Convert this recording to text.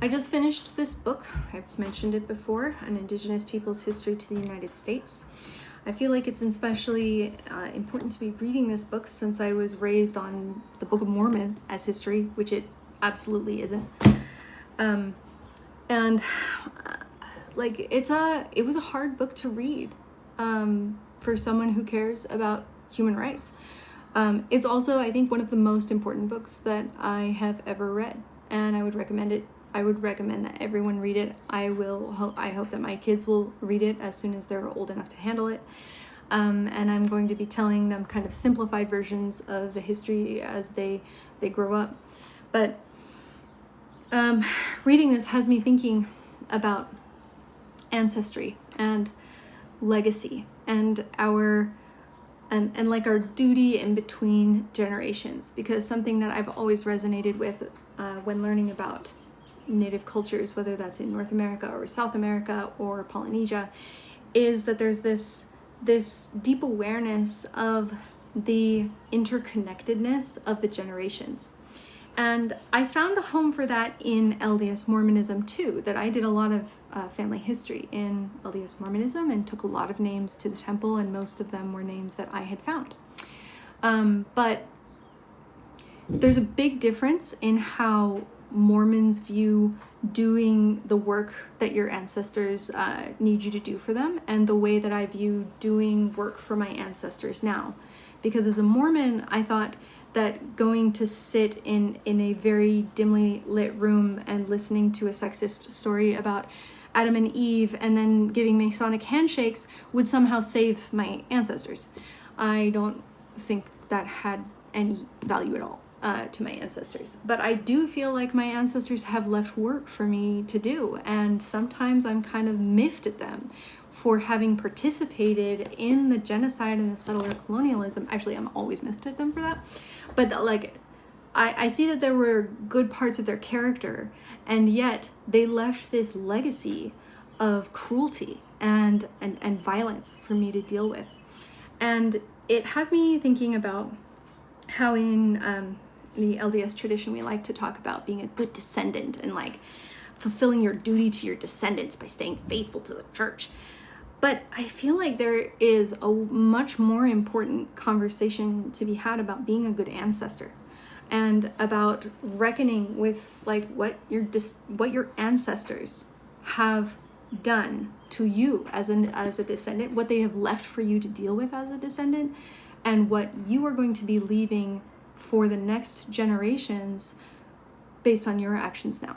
I just finished this book. I've mentioned it before, An Indigenous People's History to the United States. I feel like it's especially important to be reading this book since I was raised on the Book of Mormon as history, which it absolutely isn't. And like it was a hard book to read for someone who cares about human rights. It's also, I think, one of the most important books that I have ever read, and I would recommend it. I would recommend that everyone read it. I hope that my kids will read it as soon as they're old enough to handle it. And I'm going to be telling them kind of simplified versions of the history as they grow up. But reading this has me thinking about ancestry and legacy and our duty in between generations, because something that I've always resonated with when learning about Native cultures, whether that's in North America or South America or Polynesia, is that there's this deep awareness of the interconnectedness of the generations. And I found a home for that in LDS Mormonism too, that I did a lot of family history in LDS Mormonism and took a lot of names to the temple, and most of them were names that I had found. But there's a big difference in how Mormons view doing the work that your ancestors need you to do for them, and the way that I view doing work for my ancestors now. Because as a Mormon, I thought that going to sit in a very dimly lit room and listening to a sexist story about Adam and Eve and then giving Masonic handshakes would somehow save my ancestors. I don't think that had any value at all to my ancestors. But I do feel like my ancestors have left work for me to do, and sometimes I'm kind of miffed at them for having participated in the genocide and the settler colonialism. Actually, I'm always miffed at them for that. But like, I see that there were good parts of their character, and yet they left this legacy of cruelty and violence for me to deal with. And it has me thinking about how in the LDS tradition we like to talk about being a good descendant and like fulfilling your duty to your descendants by staying faithful to the church. But I feel like there is a much more important conversation to be had about being a good ancestor, and about reckoning with like what your ancestors have done to you as a descendant, what they have left for you to deal with as a descendant, and what you are going to be leaving for the next generations based on your actions now.